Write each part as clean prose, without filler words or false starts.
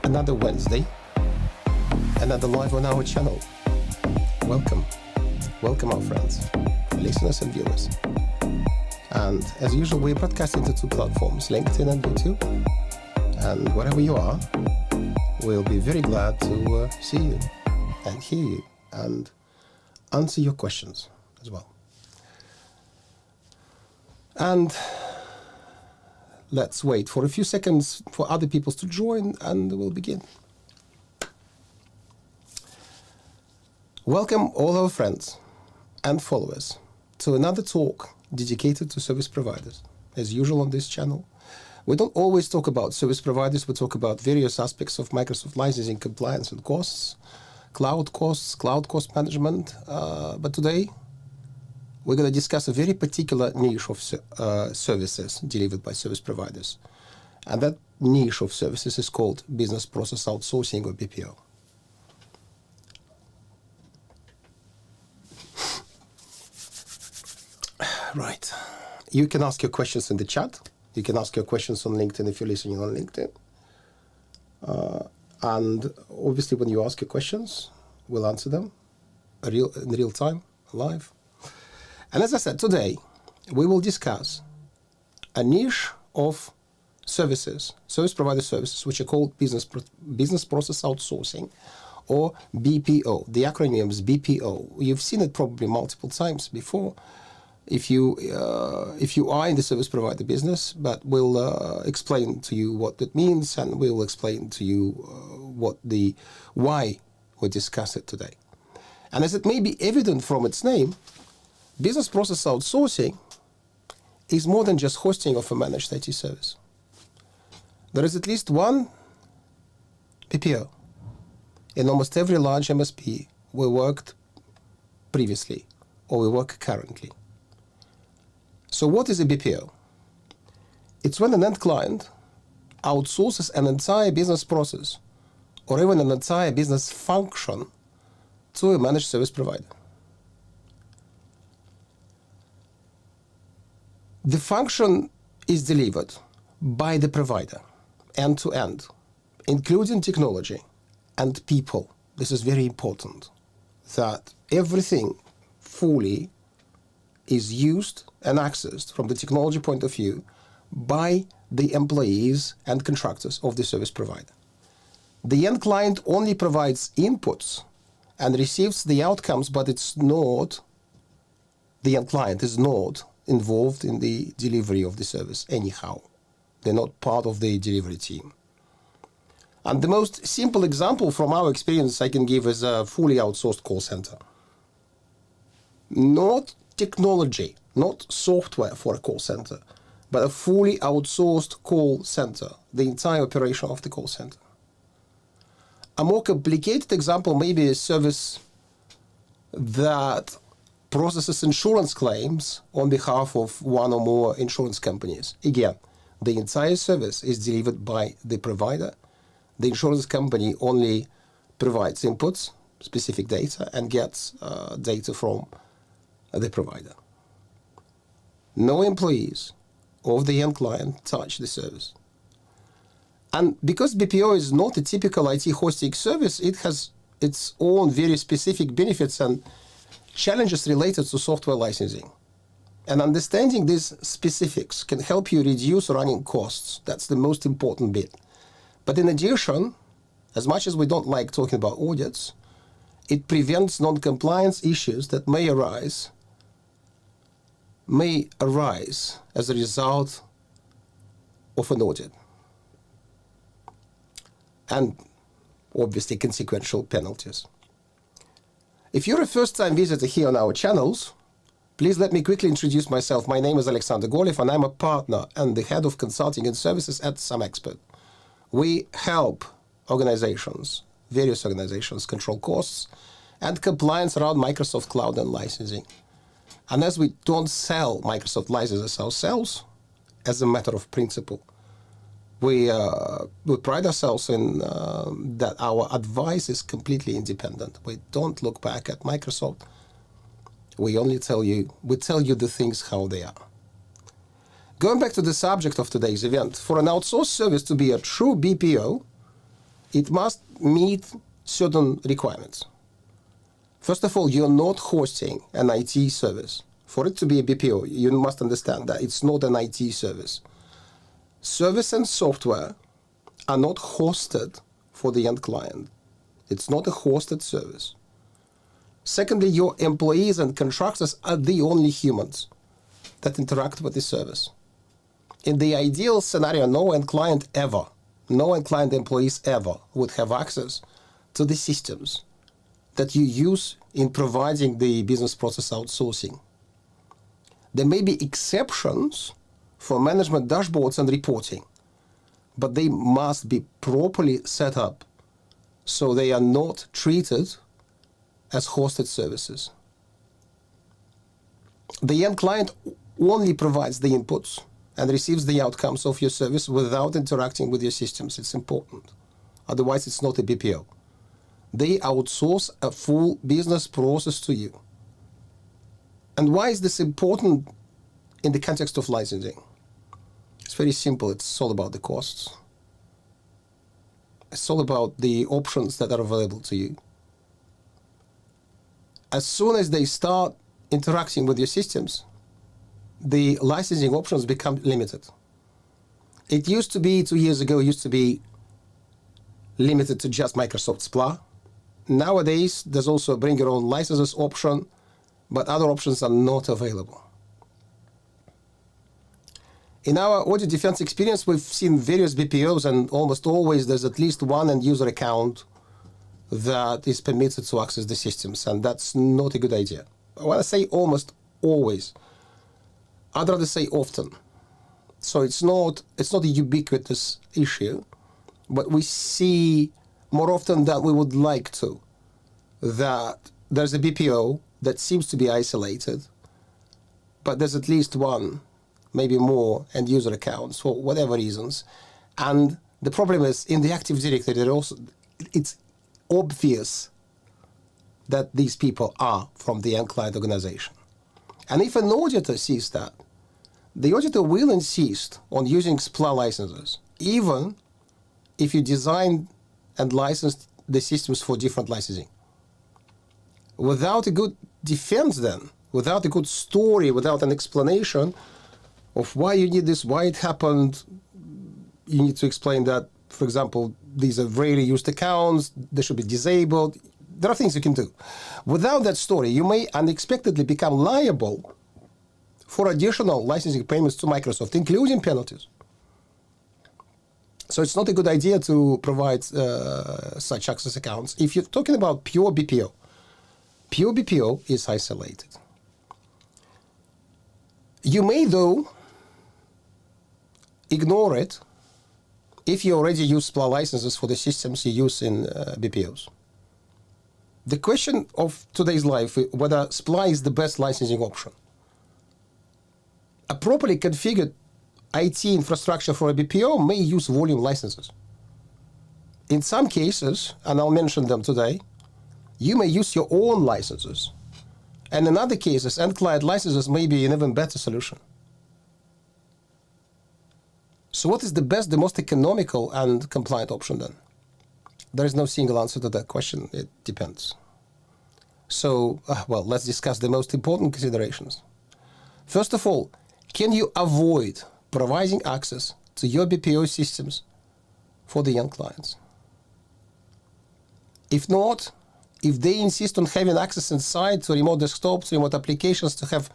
another Wednesday, another live on our channel. Welcome our friends, listeners and viewers. And as usual, we're broadcasting to two platforms, LinkedIn and YouTube. And wherever you are, we'll be very glad to see you and hear you and answer your questions as well. And let's wait for a few seconds for other people to join, and we'll begin. Welcome all our friends and followers to another talk dedicated to service providers. As usual on this channel, we don't always talk about service providers, we talk about various aspects of Microsoft licensing, compliance and cost management. But today, we're going to discuss a very particular niche of services delivered by service providers. And that niche of services is called Business Process Outsourcing, or BPO. Right. You can ask your questions in the chat. You can ask your questions on LinkedIn if you're listening on LinkedIn. And obviously, when you ask your questions, we'll answer them in real time, live. And as I said, today, we will discuss a niche of services, service provider services, which are called Business Process Outsourcing, or BPO. The acronym is BPO. You've seen it probably multiple times before if you are in the service provider business, but we'll explain to you what it means, and we'll explain to you why we discuss it today. And as it may be evident from its name, Business Process Outsourcing is more than just hosting of a managed IT service. There is at least one BPO in almost every large MSP we worked previously or we work currently. So what is a BPO? It's when an end client outsources an entire business process or even an entire business function to a managed service provider. The function is delivered by the provider, end to end, including technology and people. This is very important, that everything fully is used and accessed from the technology point of view by the employees and contractors of the service provider. The end client only provides inputs and receives the outcomes, but the end client is not involved in the delivery of the service anyhow. They're not part of the delivery team. And the most simple example from our experience I can give is a fully outsourced call center. Not technology, not software for a call center, but a fully outsourced call center, the entire operation of the call center. A more complicated example may be a service that processes insurance claims on behalf of one or more insurance companies. Again, the entire service is delivered by the provider. The insurance company only provides inputs, specific data, and gets data from the provider. No employees of the end client touch the service. And because BPO is not a typical IT hosting service, it has its own very specific benefits and challenges related to software licensing. And understanding these specifics can help you reduce running costs. That's the most important bit. But in addition, as much as we don't like talking about audits, it prevents non-compliance issues that may arise as a result of an audit. And obviously consequential penalties. If you're a first-time visitor here on our channels, please let me quickly introduce myself. My name is Alexander Golev, and I'm a partner and the head of consulting and services at SAMexpert. We help various organizations, control costs and compliance around Microsoft Cloud and licensing. And as we don't sell Microsoft licenses ourselves, as a matter of principle, we pride ourselves in that our advice is completely independent. We don't look back at Microsoft. We only tell you the things how they are. Going back to the subject of today's event, for an outsourced service to be a true BPO, it must meet certain requirements. First of all, you're not hosting an IT service. For it to be a BPO, you must understand that it's not an IT service. Service and software are not hosted for the end client. It's not a hosted service. Secondly, your employees and contractors are the only humans that interact with the service. In the ideal scenario, no end client employees ever would have access to the systems that you use in providing the business process outsourcing. There may be exceptions for management dashboards and reporting, but they must be properly set up so they are not treated as hosted services. The end client only provides the inputs and receives the outcomes of your service without interacting with your systems. It's important. Otherwise, it's not a BPO. They outsource a full business process to you. And why is this important in the context of licensing? It's very simple. It's all about the costs. It's all about the options that are available to you. As soon as they start interacting with your systems, the licensing options become limited. It used to be, 2 years ago, limited to just Microsoft SPLA. Nowadays, there's also a bring your own licenses option, but other options are not available. In our audit defense experience, we've seen various BPOs, and almost always there's at least one end user account that is permitted to access the systems, and that's not a good idea. When I say almost always, I'd rather say often. So it's not a ubiquitous issue, but we see more often than we would like to that there's a BPO that seems to be isolated, but there's at least one, maybe more, end user accounts for whatever reasons. And the problem is in the Active Directory, it's obvious that these people are from the end client organization. And if an auditor sees that, the auditor will insist on using SPLA licenses, even if you design and license the systems for different licensing. Without a good defense then, without a good story, without an explanation of why you need this, why it happened, you need to explain that, for example, these are rarely used accounts, they should be disabled. There are things you can do. Without that story, you may unexpectedly become liable for additional licensing payments to Microsoft, including penalties. So it's not a good idea to provide such access accounts. If you're talking about pure BPO is isolated. You may, though, ignore it if you already use SPLA licenses for the systems you use in BPOs. The question of today's life is whether SPLA is the best licensing option. A properly configured IT infrastructure for a BPO may use volume licenses. In some cases, and I'll mention them today, you may use your own licenses. And in other cases, end client licenses may be an even better solution. So what is the best, the most economical and compliant option then? There is no single answer to that question. It depends. So, let's discuss the most important considerations. First of all, can you avoid providing access to your BPO systems for the end clients? If not, if they insist on having access inside to remote desktops, remote applications to have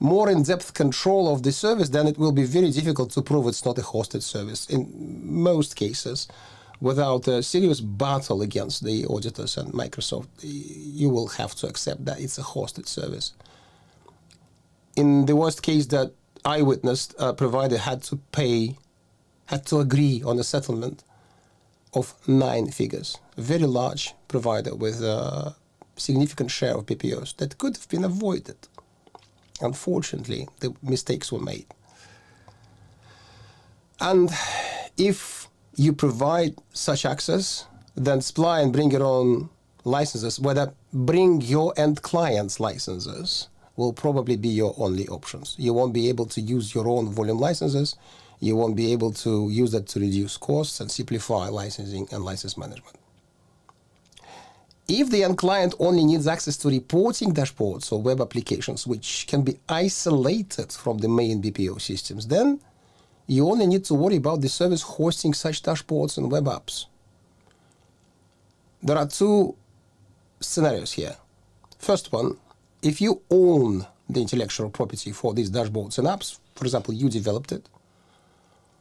more in-depth control of the service, then it will be very difficult to prove it's not a hosted service. In most cases, without a serious battle against the auditors and Microsoft, you will have to accept that it's a hosted service. In the worst case that I witnessed, a provider had to agree on a settlement of 9 figures. A very large provider with a significant share of BPOs that could have been avoided. Unfortunately, the mistakes were made. And if you provide such access, then SPLA and bring your own licenses, whether bring your end clients licenses, will probably be your only options. You won't be able to use your own volume licenses. You won't be able to use that to reduce costs and simplify licensing and license management. If the end client only needs access to reporting dashboards or web applications, which can be isolated from the main BPO systems, then you only need to worry about the service hosting such dashboards and web apps. There are two scenarios here. First one, if you own the intellectual property for these dashboards and apps, for example, you developed it,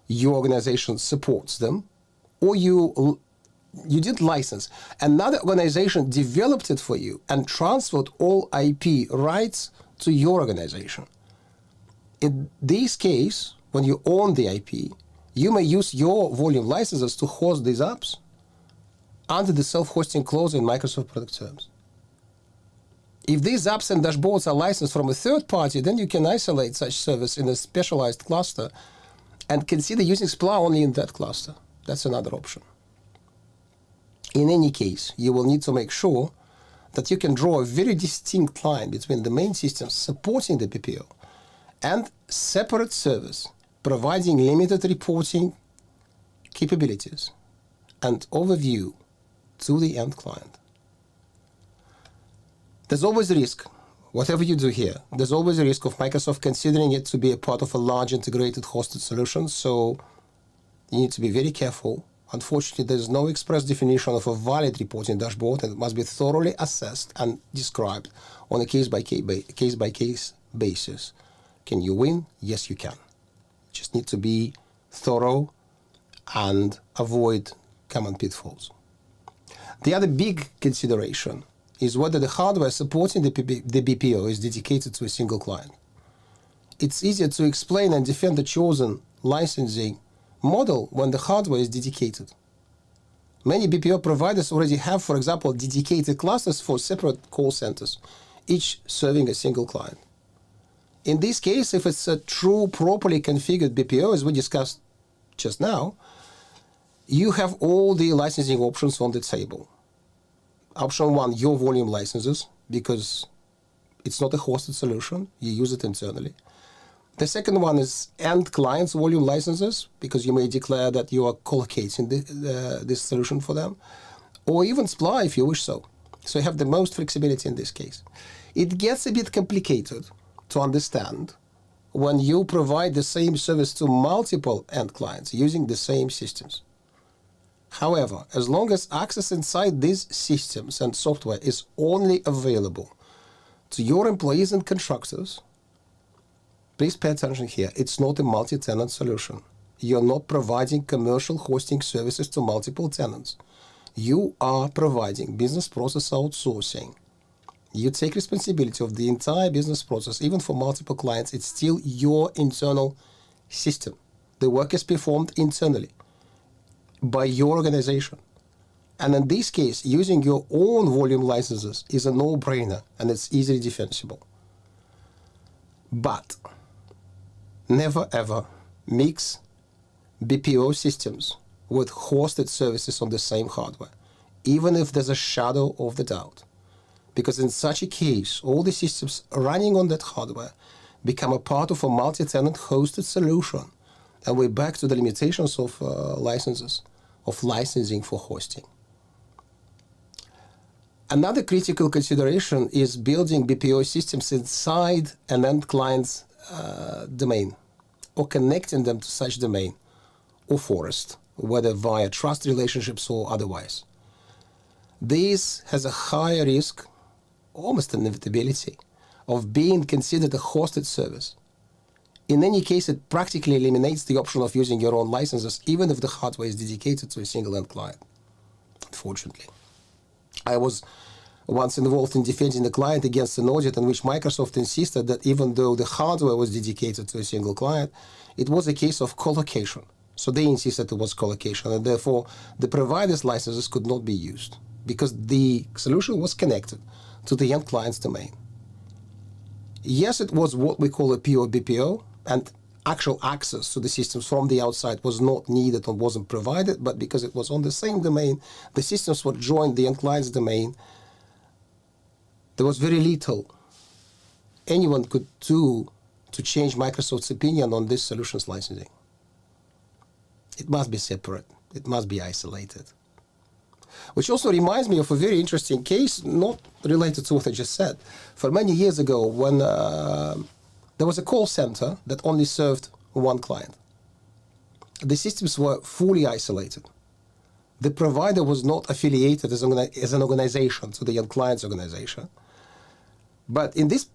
your organization supports them, or you did license, another organization developed it for you and transferred all IP rights to your organization. In this case, when you own the IP, you may use your volume licenses to host these apps under the self-hosting clause in Microsoft product terms. If these apps and dashboards are licensed from a third party, then you can isolate such service in a specialized cluster and consider using SPLA only in that cluster. That's another option. In any case, you will need to make sure that you can draw a very distinct line between the main systems supporting the BPO and separate service providing limited reporting capabilities and overview to the end client. There's always a risk, whatever you do here, there's always a risk of Microsoft considering it to be a part of a large integrated hosted solution, so you need to be very careful. Unfortunately, there's no express definition of a valid reporting dashboard, and it must be thoroughly assessed and described on a case-by-case basis. Can you win? Yes, you can. You just need to be thorough and avoid common pitfalls. The other big consideration is whether the hardware supporting the BPO is dedicated to a single client. It's easier to explain and defend the chosen licensing model when the hardware is dedicated. Many BPO providers already have, for example, dedicated clusters for separate call centers, each serving a single client. In this case, if it's a true, properly configured BPO, as we discussed just now, you have all the licensing options on the table. Option one, your volume licenses, because it's not a hosted solution, you use it internally. The second one is end clients volume licenses, because you may declare that you are collocating this solution for them, or even SPLA if you wish so. So you have the most flexibility in this case. It gets a bit complicated to understand when you provide the same service to multiple end clients using the same systems. However, as long as access inside these systems and software is only available to your employees and contractors, please pay attention here. It's not a multi-tenant solution. You're not providing commercial hosting services to multiple tenants. You are providing business process outsourcing. You take responsibility of the entire business process, even for multiple clients. It's still your internal system. The work is performed internally by your organization. And in this case, using your own volume licenses is a no-brainer, and it's easily defensible. But never ever mix BPO systems with hosted services on the same hardware, even if there's a shadow of the doubt. Because in such a case, all the systems running on that hardware become a part of a multi-tenant hosted solution. And we're back to the limitations of licensing for hosting. Another critical consideration is building BPO systems inside an end client's domain, or connecting them to such domain or forest, whether via trust relationships or otherwise. This has a higher risk, almost inevitability, of being considered a hosted service. In any case, it practically eliminates the option of using your own licenses, even if the hardware is dedicated to a single end client, unfortunately. I was once involved in defending a client against an audit in which Microsoft insisted that even though the hardware was dedicated to a single client, it was a case of collocation. So they insisted it was collocation, and therefore the provider's licenses could not be used because the solution was connected to the end client's domain. Yes, it was what we call a pure BPO, and actual access to the systems from the outside was not needed or wasn't provided, but because it was on the same domain, the systems were joined the end client's domain, there was very little anyone could do to change Microsoft's opinion on this solution's licensing. It must be separate. It must be isolated. Which also reminds me of a very interesting case, not related to what I just said. For many years ago, when there was a call center that only served one client. The systems were fully isolated. The provider was not affiliated as an organization to the end client's organization. But in this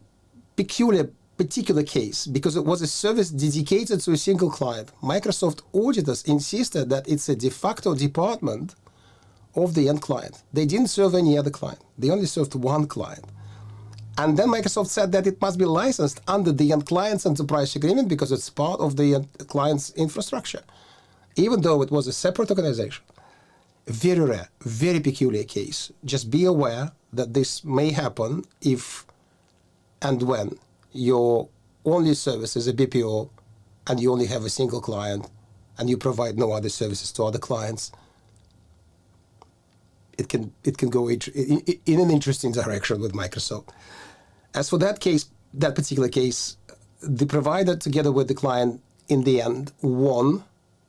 particular case, because it was a service dedicated to a single client, Microsoft auditors insisted that it's a de facto department of the end client. They didn't serve any other client. They only served one client. And then Microsoft said that it must be licensed under the end client's enterprise agreement because it's part of the end client's infrastructure, even though it was a separate organization. Very rare, very peculiar case. Just be aware that this may happen if and when your only service is a BPO and you only have a single client and you provide no other services to other clients. It can go in an interesting direction with Microsoft. As for that particular case, the provider together with the client in the end won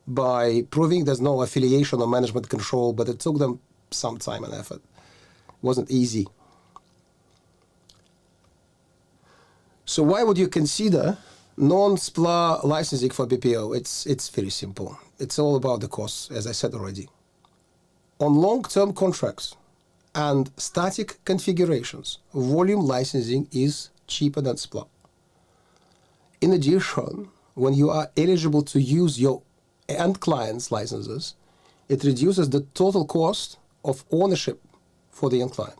by proving there's no affiliation or management control, but it took them some time and effort. It wasn't easy. So why would you consider non-SPLA licensing for BPO? It's very simple. It's all about the costs, as I said already. On long-term contracts and static configurations, volume licensing is cheaper than SPLA. In addition, when you are eligible to use your end client's licenses, it reduces the total cost of ownership for the end client.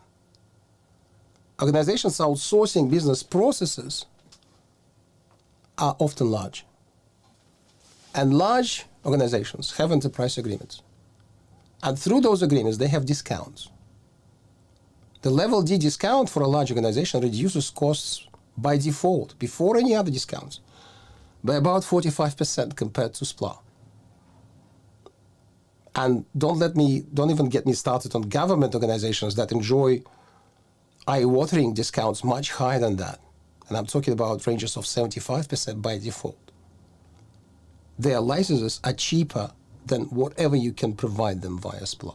Organizations outsourcing business processes are often large. And large organizations have enterprise agreements. And through those agreements, they have discounts. The level D discount for a large organization reduces costs by default, before any other discounts, by about 45% compared to SPLA. And don't even get me started on government organizations that enjoy eye-watering discounts much higher than that. And I'm talking about ranges of 75% by default. Their licenses are cheaper than whatever you can provide them via SPLA.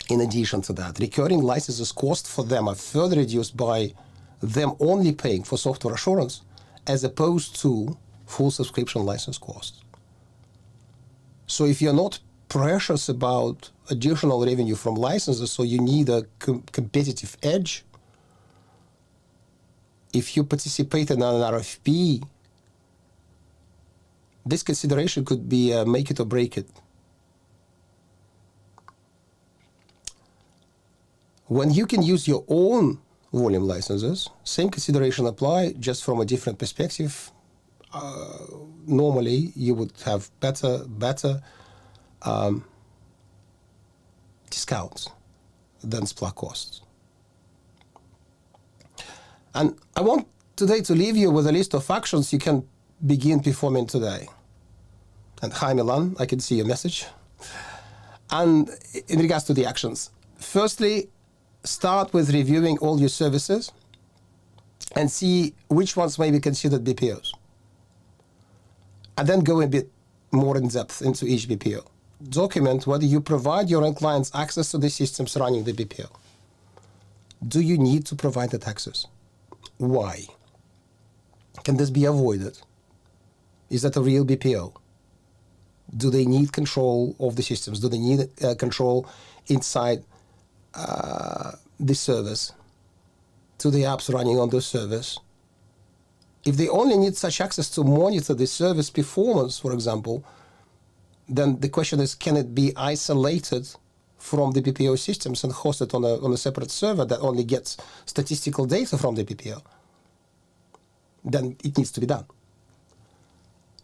In addition to that, recurring licenses cost for them are further reduced by them only paying for software assurance as opposed to full subscription license costs. So if you're not precious about additional revenue from licenses, so you need a competitive edge, if you participate in an RFP, this consideration could be make it or break it. When you can use your own volume licenses, same consideration apply, just from a different perspective. Normally, you would have better discounts than SPLA costs. And I want today to leave you with a list of actions you can begin performing today. And hi, Milan, I can see your message. And in regards to the actions, firstly, start with reviewing all your services and see which ones may be considered BPOs. And then go a bit more in depth into each BPO. Document whether you provide your end clients access to the systems running the BPO. Do you need to provide that access? Why? Can this be avoided? Is that a real BPO? Do they need control of the systems? Do they need control inside the service, to the apps running on the service? If they only need such access to monitor the service performance, for example, then the question is, can it be isolated from the BPO systems and hosted on a separate server that only gets statistical data from the BPO? Then it needs to be done.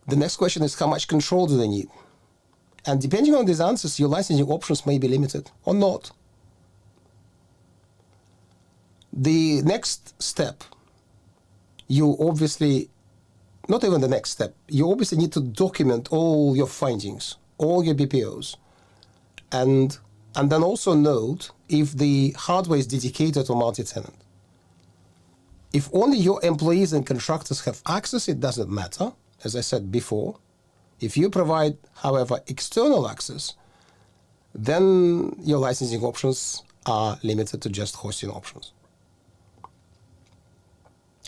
The next question is, how much control do they need? And depending on these answers, your licensing options may be limited or not. The next step, you obviously, not even the next step, you obviously need to document all your findings, all your BPOs, and then also note if the hardware is dedicated or multi-tenant. If only your employees and contractors have access, it doesn't matter, as I said before. If you provide, however, external access, then your licensing options are limited to just hosting options.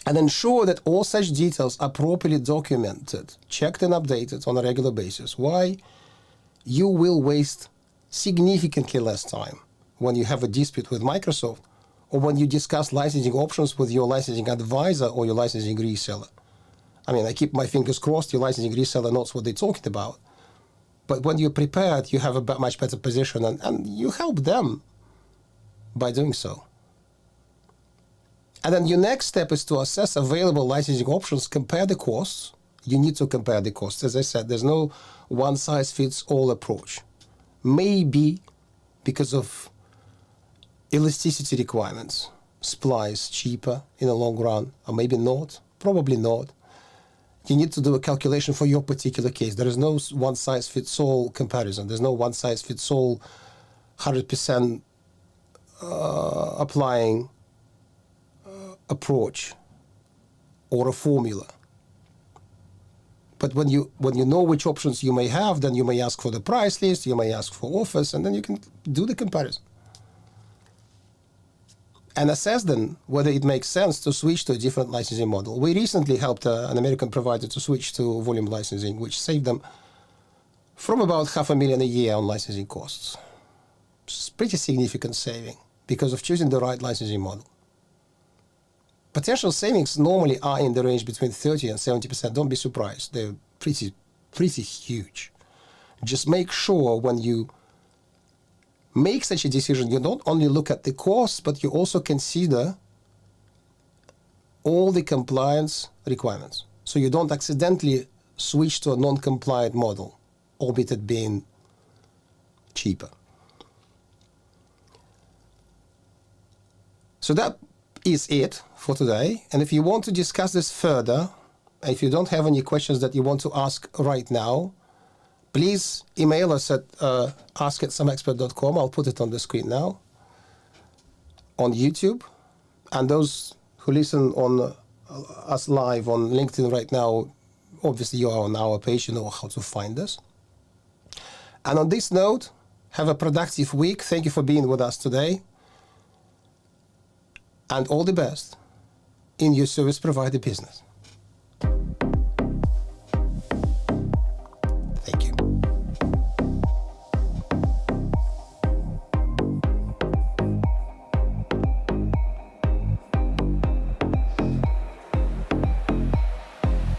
And ensure that all such details are properly documented, checked and updated on a regular basis. Why? You will waste significantly less time when you have a dispute with Microsoft or when you discuss licensing options with your licensing advisor or your licensing reseller. I mean, I keep my fingers crossed your licensing reseller knows what they're talking about. But when you're prepared, you have a much better position, and you help them by doing so. And then your next step is to assess available licensing options, compare the costs. You need to compare the costs. As I said, there's no one-size-fits-all approach. Maybe because of elasticity requirements, SPLA is cheaper in the long run, or maybe not, probably not. You need to do a calculation for your particular case. There is no one-size-fits-all comparison. There's no one-size-fits-all 100% applying approach or a formula. But when you know which options you may have, then you may ask for the price list, you may ask for offers, and then you can do the comparison. And assess then whether it makes sense to switch to a different licensing model. We recently helped an American provider to switch to volume licensing, which saved them from about $500,000 a year on licensing costs. It's a pretty significant saving because of choosing the right licensing model. Potential savings normally are in the range between 30 and 70%. Don't be surprised. They're pretty huge. Just make sure when you make such a decision, you don't only look at the costs, but you also consider all the compliance requirements. So you don't accidentally switch to a non-compliant model, albeit it being cheaper. So that is it for today. And if you want to discuss this further, if you don't have any questions that you want to ask right now, please email us at ask@SAMexpert.com. I'll put it on the screen now on YouTube. And those who listen on us live on LinkedIn right now, obviously you are on our page, you know how to find us. And on this note, have a productive week. Thank you for being with us today. And all the best in your service provider business.